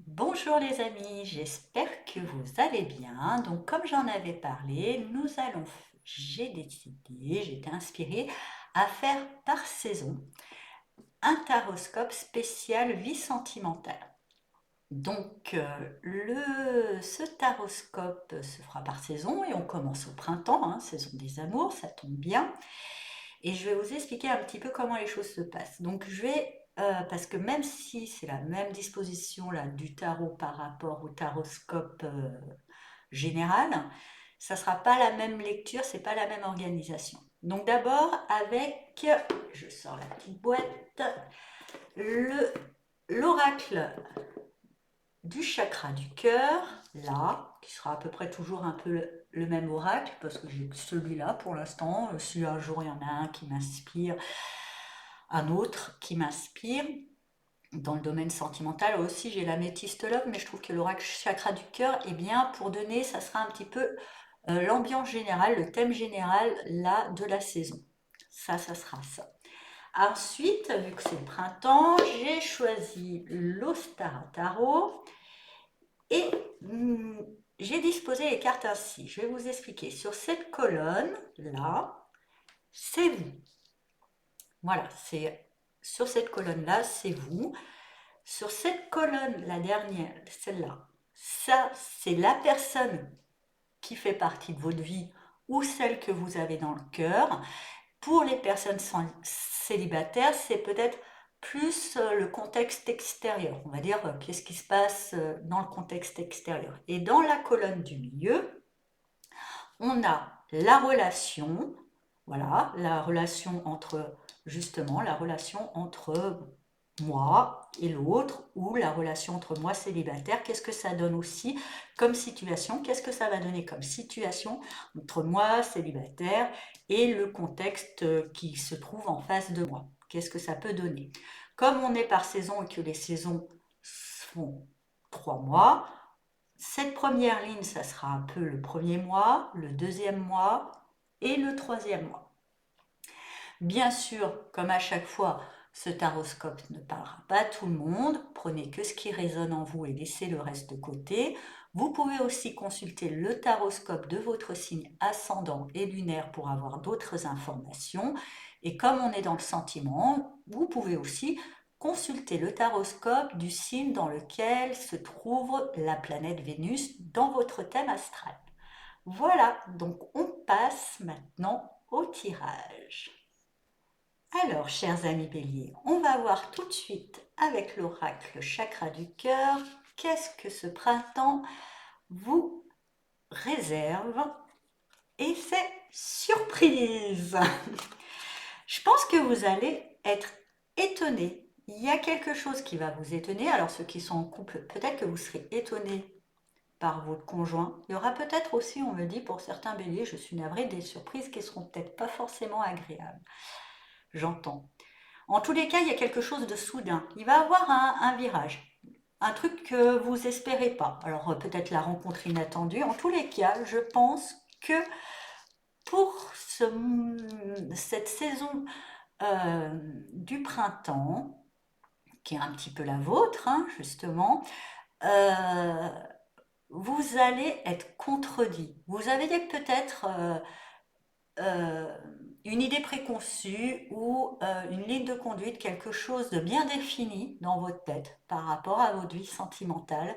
Bonjour les amis, j'espère que vous allez bien. Donc comme j'en avais parlé, j'ai décidé, j'ai été inspirée à faire par saison un taroscope spécial vie sentimentale. Donc ce taroscope se fera par saison et on commence au printemps, hein, saison des amours, ça tombe bien. Et je vais vous expliquer un petit peu comment les choses se passent. Donc parce que même si c'est la même disposition là, du tarot par rapport au taroscope général, ça ne sera pas la même lecture, c'est pas la même organisation. Donc d'abord je sors la petite boîte, l'oracle du chakra du cœur, là, qui sera à peu près toujours un peu le même oracle, parce que j'ai celui-là pour l'instant. Si un jour il y en a un qui m'inspire, un autre qui m'inspire. Dans le domaine sentimental aussi, j'ai l'améthyste love, mais je trouve que l'oracle chakra du cœur est bien pour donner, ça sera un petit peu l'ambiance générale, le thème général là de la saison. Ça sera ça. Ensuite, vu que c'est le printemps, j'ai choisi l'Ostara Tarot et j'ai disposé les cartes ainsi. Je vais vous expliquer. Sur cette colonne là, c'est vous. Voilà, c'est sur cette colonne-là, c'est vous. Sur cette colonne, la dernière, celle-là, ça, c'est la personne qui fait partie de votre vie ou celle que vous avez dans le cœur. Pour les personnes célibataires, c'est peut-être plus le contexte extérieur. On va dire qu'est-ce qui se passe dans le contexte extérieur. Et dans la colonne du milieu, on a la relation, voilà, la relation entre moi et l'autre, ou la relation entre moi célibataire, qu'est-ce que ça donne aussi comme situation, qu'est-ce que ça va donner comme situation entre moi célibataire et le contexte qui se trouve en face de moi, qu'est-ce que ça peut donner. Comme on est par saison et que les saisons font 3 mois, cette première ligne, ça sera un peu le premier mois, le deuxième mois et le troisième mois. Bien sûr, comme à chaque fois, ce taroscope ne parlera pas à tout le monde. Prenez que ce qui résonne en vous et laissez le reste de côté. Vous pouvez aussi consulter le taroscope de votre signe ascendant et lunaire pour avoir d'autres informations. Et comme on est dans le sentiment, vous pouvez aussi consulter le taroscope du signe dans lequel se trouve la planète Vénus dans votre thème astral. Voilà, donc on passe maintenant au tirage. Alors, chers amis béliers, on va voir tout de suite avec l'oracle chakra du cœur qu'est-ce que ce printemps vous réserve. Et c'est surprise. Je pense que vous allez être étonnés. Il y a quelque chose qui va vous étonner. Alors, ceux qui sont en couple, peut-être que vous serez étonnés par votre conjoint. Il y aura peut-être aussi, on me dit, pour certains béliers, je suis navrée, des surprises qui seront peut-être pas forcément agréables. J'entends. En tous les cas, il y a quelque chose de soudain. Il va avoir un virage, un truc que vous espérez pas. Alors peut-être la rencontre inattendue. En tous les cas, je pense que pour cette saison du printemps, qui est un petit peu la vôtre, hein, justement, euh, vous allez être contredit. Vous avez peut-être euh, une idée préconçue ou une ligne de conduite, quelque chose de bien défini dans votre tête par rapport à votre vie sentimentale.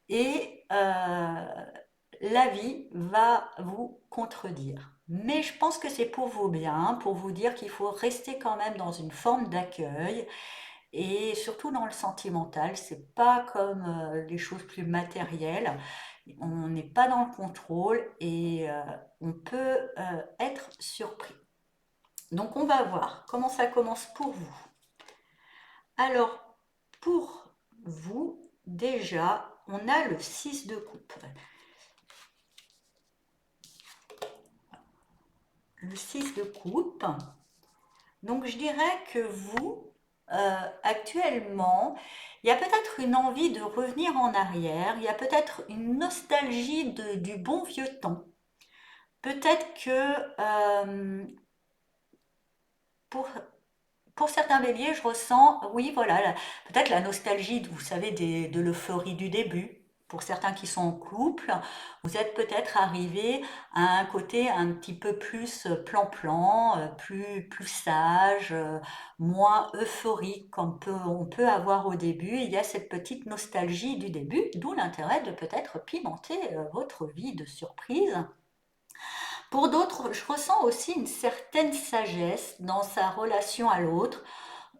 Et la vie va vous contredire. Mais je pense que c'est pour vous bien, pour vous dire qu'il faut rester quand même dans une forme d'accueil et surtout dans le sentimental. C'est pas comme les choses plus matérielles. On n'est pas dans le contrôle et on peut être surpris. Donc on va voir comment ça commence pour vous. Alors, pour vous, déjà, on a le 6 de coupe. Le 6 de coupe. Donc je dirais que vous, actuellement, il y a peut-être une envie de revenir en arrière, il y a peut-être une nostalgie du bon vieux temps. Peut-être que pour pour certains béliers, je ressens, oui, voilà, peut-être la nostalgie, vous savez, de l'euphorie du début. Pour certains qui sont en couple, vous êtes peut-être arrivé à un côté un petit peu plus plan-plan, plus sage, moins euphorique on peut avoir au début. Il y a cette petite nostalgie du début, d'où l'intérêt de peut-être pimenter votre vie de surprise. Pour d'autres, je ressens aussi une certaine sagesse dans sa relation à l'autre.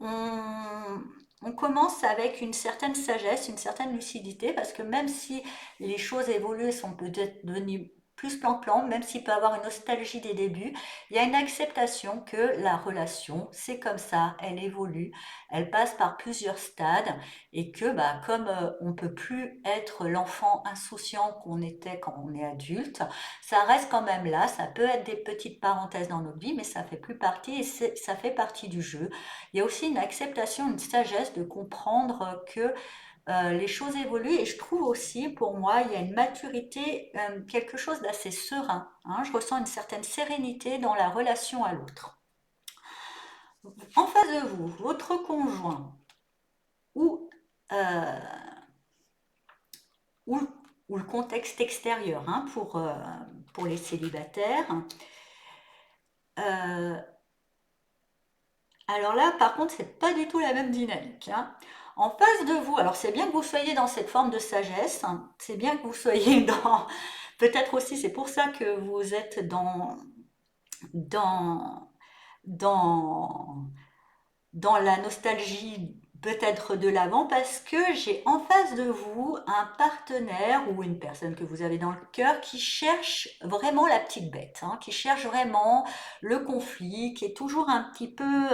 On, on commence avec une certaine sagesse, une certaine lucidité, parce que même si les choses évoluent et sont peut-être devenues plus plan-plan, même s'il peut y avoir une nostalgie des débuts, il y a une acceptation que la relation, c'est comme ça, elle évolue, elle passe par plusieurs stades, et que bah, comme on peut plus être l'enfant insouciant qu'on était quand on est adulte, ça reste quand même là, ça peut être des petites parenthèses dans notre vie, mais ça fait plus partie et ça fait partie du jeu. Il y a aussi une acceptation, une sagesse de comprendre que les choses évoluent et je trouve aussi, pour moi, il y a une maturité, quelque chose d'assez serein, hein. Je ressens une certaine sérénité dans la relation à l'autre. En face de vous, votre conjoint ou, euh, ou, ou le contexte extérieur, hein, pour les célibataires. Euh, alors là, par contre, c'est pas du tout la même dynamique, hein. En face de vous, alors c'est bien que vous soyez dans cette forme de sagesse, hein, c'est bien que vous soyez dans, peut-être aussi, c'est pour ça que vous êtes dans, dans, dans la nostalgie peut-être de l'avant parce que j'ai en face de vous un partenaire ou une personne que vous avez dans le cœur qui cherche vraiment la petite bête, hein, qui cherche vraiment le conflit, qui est toujours un petit peu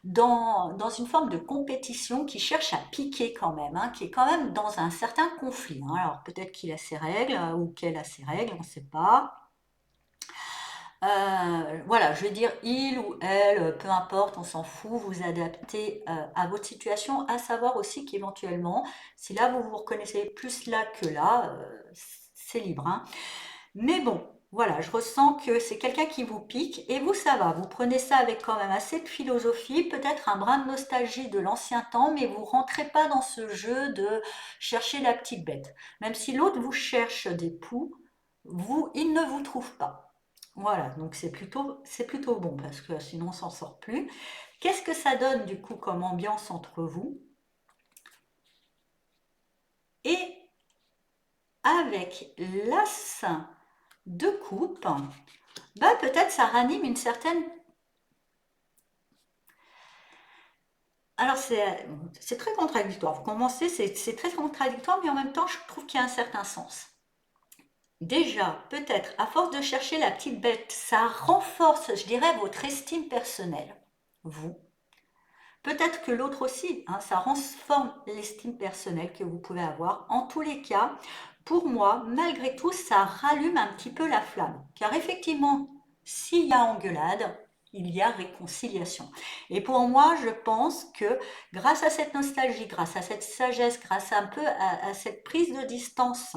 dans une forme de compétition, qui cherche à piquer quand même, hein, qui est quand même dans un certain conflit, hein. Alors peut-être qu'il a ses règles ou qu'elle a ses règles, on ne sait pas. Voilà, je veux dire, il ou elle, peu importe, on s'en fout, vous adaptez à votre situation, à savoir aussi qu'éventuellement, si là vous vous reconnaissez plus là que là, c'est libre, hein. Mais bon, voilà, je ressens que c'est quelqu'un qui vous pique et vous, ça va, vous prenez ça avec quand même assez de philosophie, peut-être un brin de nostalgie de l'ancien temps, mais vous rentrez pas dans ce jeu de chercher la petite bête. Même si l'autre vous cherche des poux, il ne vous trouve pas. Voilà, donc c'est plutôt bon parce que sinon on s'en sort plus. Qu'est-ce que ça donne du coup comme ambiance entre vous? Et avec l'as de coupe, bah peut-être ça ranime une certaine. Alors c'est très contradictoire. Vous commencez, c'est très contradictoire, mais en même temps je trouve qu'il y a un certain sens. Déjà, peut-être, à force de chercher la petite bête, ça renforce, je dirais, votre estime personnelle. Vous. Peut-être que l'autre aussi, hein, ça transforme l'estime personnelle que vous pouvez avoir. En tous les cas, pour moi, malgré tout, ça rallume un petit peu la flamme. Car effectivement, s'il y a engueulade, il y a réconciliation. Et pour moi, je pense que grâce à cette nostalgie, grâce à cette sagesse, grâce un peu à cette prise de distance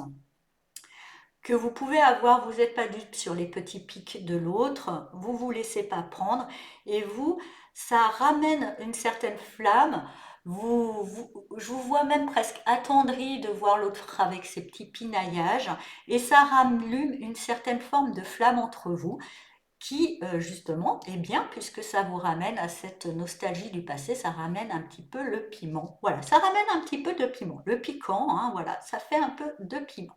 que vous pouvez avoir, vous n'êtes pas dupe sur les petits pics de l'autre, vous vous laissez pas prendre et vous, ça ramène une certaine flamme. Je vous vois même presque attendri de voir l'autre avec ses petits pinaillages et ça rallume une certaine forme de flamme entre vous qui, justement, est bien puisque ça vous ramène à cette nostalgie du passé, ça ramène un petit peu le piment. Voilà, ça ramène un petit peu de piment. Le piquant, hein, voilà, ça fait un peu de piment.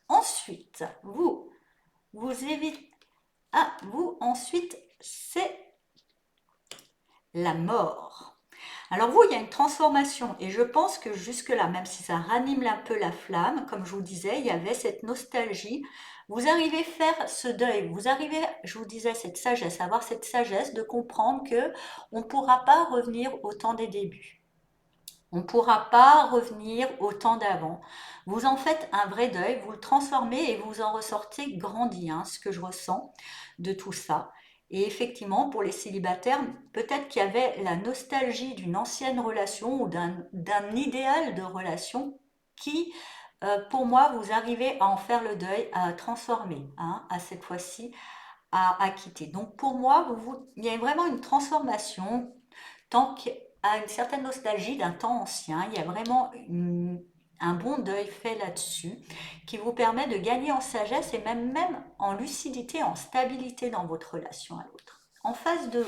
Ensuite, vous évitez. Ah, vous, ensuite, c'est la mort. Alors vous, il y a une transformation et je pense que jusque-là, même si ça ranime un peu la flamme, comme je vous disais, il y avait cette nostalgie. Vous arrivez à faire ce deuil, vous arrivez, je vous disais, cette sagesse, avoir cette sagesse de comprendre que on ne pourra pas revenir au temps des débuts. On ne pourra pas revenir au temps d'avant. Vous en faites un vrai deuil, vous le transformez et vous en ressortez grandi, hein, ce que je ressens de tout ça. Et effectivement, pour les célibataires, peut-être qu'il y avait la nostalgie d'une ancienne relation ou d'un idéal de relation qui, pour moi, vous arrivez à en faire le deuil, à transformer, hein, à cette fois-ci, à quitter. Donc pour moi, il y a vraiment une transformation à une certaine nostalgie d'un temps ancien. Il y a vraiment un bon deuil fait là-dessus qui vous permet de gagner en sagesse et même en lucidité, en stabilité dans votre relation à l'autre. En face de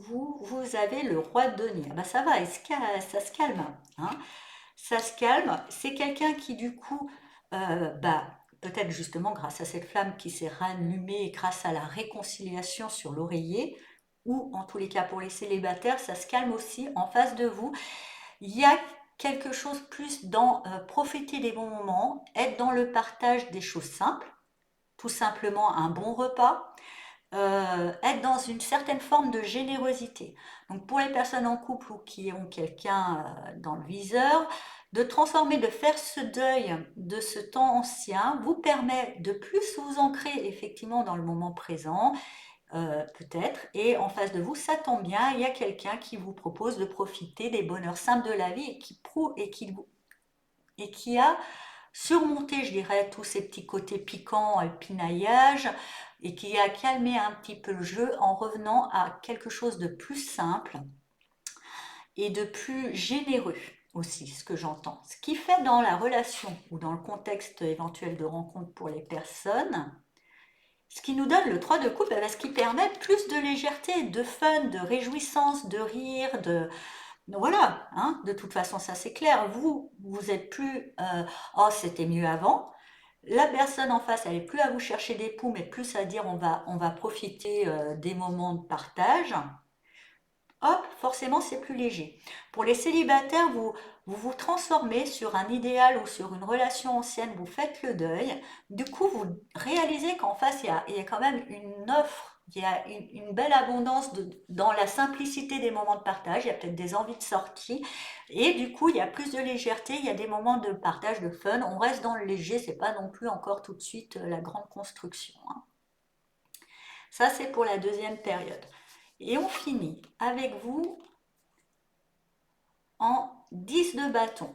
vous, vous avez le roi de denier. Ben ça va, ça se calme, hein. Ça se calme. C'est quelqu'un qui, du coup, peut-être justement grâce à cette flamme qui s'est rallumée, grâce à la réconciliation sur l'oreiller, ou en tous les cas pour les célibataires, ça se calme aussi en face de vous. Il y a quelque chose plus dans profiter des bons moments, être dans le partage des choses simples, tout simplement un bon repas, être dans une certaine forme de générosité. Donc pour les personnes en couple ou qui ont quelqu'un dans le viseur, de transformer, de faire ce deuil de ce temps ancien vous permet de plus vous ancrer effectivement dans le moment présent, peut-être, et en face de vous, ça tombe bien, il y a quelqu'un qui vous propose de profiter des bonheurs simples de la vie et qui a surmonté, je dirais, tous ces petits côtés piquants, pinaillage, et qui a calmé un petit peu le jeu en revenant à quelque chose de plus simple et de plus généreux aussi, ce que j'entends. Ce qui fait dans la relation ou dans le contexte éventuel de rencontre pour les personnes, ce qui nous donne le 3 de coupe, ce qui permet plus de légèreté, de fun, de réjouissance, de rire, voilà, hein, de toute façon, ça c'est clair. Vous êtes plus oh, c'était mieux avant. La personne en face, elle est plus à vous chercher des poux, mais plus à dire on va profiter des moments de partage. Hop, forcément, c'est plus léger. Pour les célibataires, vous transformez sur un idéal ou sur une relation ancienne, vous faites le deuil. Du coup, vous réalisez qu'en face, il y a quand même une offre, il y a une belle abondance dans la simplicité des moments de partage. Il y a peut-être des envies de sortie. Et du coup, il y a plus de légèreté, il y a des moments de partage, de fun. On reste dans le léger, c'est pas non plus encore tout de suite la grande construction, hein. Ça, c'est pour la deuxième période. Et on finit avec vous en 10 de bâton.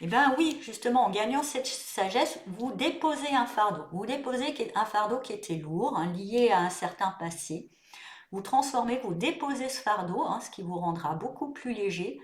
Et bien oui, justement, en gagnant cette sagesse, vous déposez un fardeau. Vous déposez un fardeau qui était lourd, hein, lié à un certain passé. Vous transformez, vous déposez ce fardeau, hein, ce qui vous rendra beaucoup plus léger.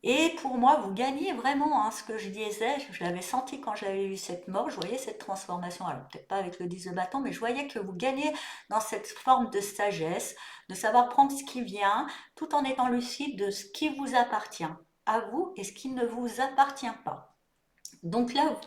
Et pour moi, vous gagnez vraiment, hein, ce que je disais, je l'avais senti quand j'avais eu cette mort, je voyais cette transformation, alors peut-être pas avec le 10 de bâton, mais je voyais que vous gagnez dans cette forme de sagesse, de savoir prendre ce qui vient, tout en étant lucide de ce qui vous appartient à vous et ce qui ne vous appartient pas. Donc là,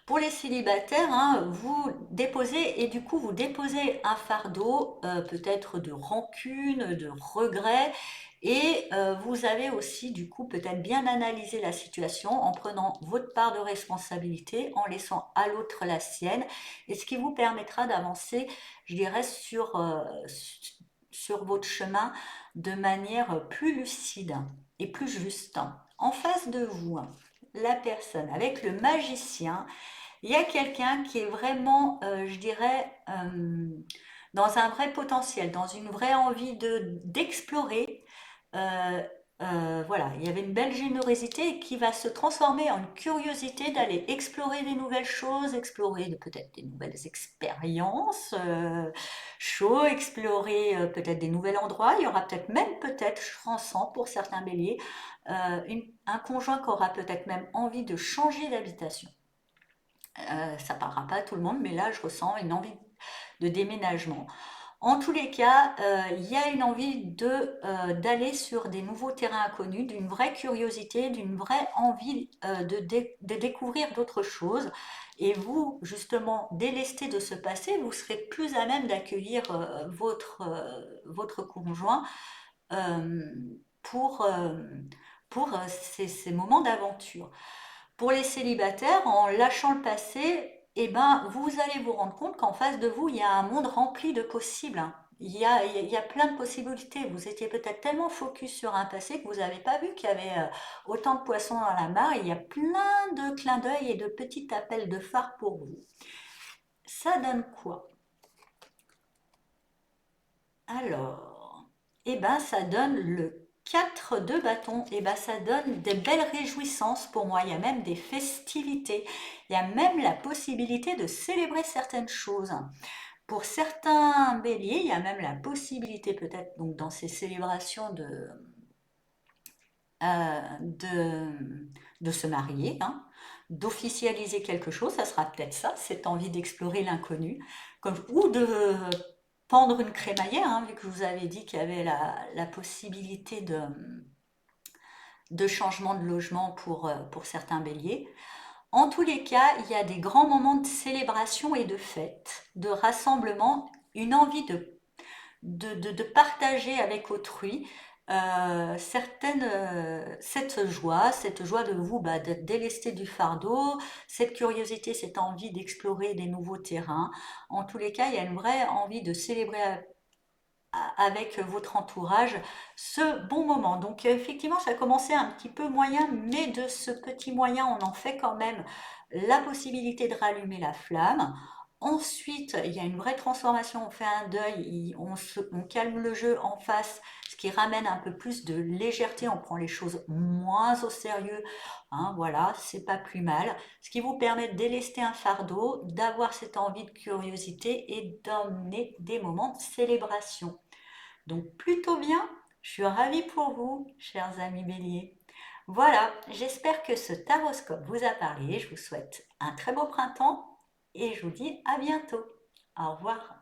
pour les célibataires, hein, vous déposez, et du coup vous déposez un fardeau, peut-être de rancune, de regret, et vous avez aussi du coup peut-être bien analysé la situation en prenant votre part de responsabilité, en laissant à l'autre la sienne, et ce qui vous permettra d'avancer, je dirais, sur votre chemin de manière plus lucide et plus juste. En face de vous, la personne avec le magicien, il y a quelqu'un qui est vraiment, je dirais, dans un vrai potentiel, dans une vraie envie d'explorer. Euh, voilà, il y avait une belle générosité qui va se transformer en une curiosité d'aller explorer des nouvelles choses, explorer peut-être des nouvelles expériences, chaud, explorer peut-être des nouveaux endroits. Il y aura peut-être même, peut-être, je ressens pour certains béliers, un conjoint qui aura peut-être même envie de changer d'habitation. Ça ne parlera pas à tout le monde, mais là, je ressens une envie de déménagement. En tous les cas, il y a une envie d'aller sur des nouveaux terrains inconnus, d'une vraie curiosité, d'une vraie envie de découvrir d'autres choses. Et vous, justement, délesté de ce passé, vous serez plus à même d'accueillir votre conjoint euh, pour, euh, pour ces moments d'aventure. Pour les célibataires, en lâchant le passé, eh ben, vous allez vous rendre compte qu'en face de vous, il y a un monde rempli de possibles, hein. Il y a plein de possibilités. Vous étiez peut-être tellement focus sur un passé que vous n'avez pas vu qu'il y avait autant de poissons dans la mare. Il y a plein de clins d'œil et de petits appels de phare pour vous. Ça donne quoi? Alors, eh ben, ça donne le 4 de bâton. Eh ben, ça donne des belles réjouissances pour moi. Il y a même des festivités. Il y a même la possibilité de célébrer certaines choses. Pour certains béliers, il y a même la possibilité peut-être donc dans ces célébrations de se marier, hein, d'officialiser quelque chose, ça sera peut-être ça, cette envie d'explorer l'inconnu, ou de pendre une crémaillère, hein, vu que je vous avais dit qu'il y avait la possibilité de changement de logement pour certains béliers. En tous les cas, il y a des grands moments de célébration et de fête, de rassemblement, une envie de partager avec autrui cette joie de vous d'être délesté du fardeau, cette curiosité, cette envie d'explorer des nouveaux terrains. En tous les cas, il y a une vraie envie de célébrer avec votre entourage ce bon moment. Donc effectivement, ça a commencé un petit peu moyen, mais de ce petit moyen, on en fait quand même la possibilité de rallumer la flamme. Ensuite, il y a une vraie transformation, on fait un deuil, on calme le jeu en face, ce qui ramène un peu plus de légèreté, on prend les choses moins au sérieux, hein, voilà, c'est pas plus mal. Ce qui vous permet de délester un fardeau, d'avoir cette envie de curiosité et d'emmener des moments de célébration. Donc plutôt bien, je suis ravie pour vous, chers amis béliers. Voilà, j'espère que ce taroscope vous a parlé. Je vous souhaite un très beau printemps et je vous dis à bientôt. Au revoir.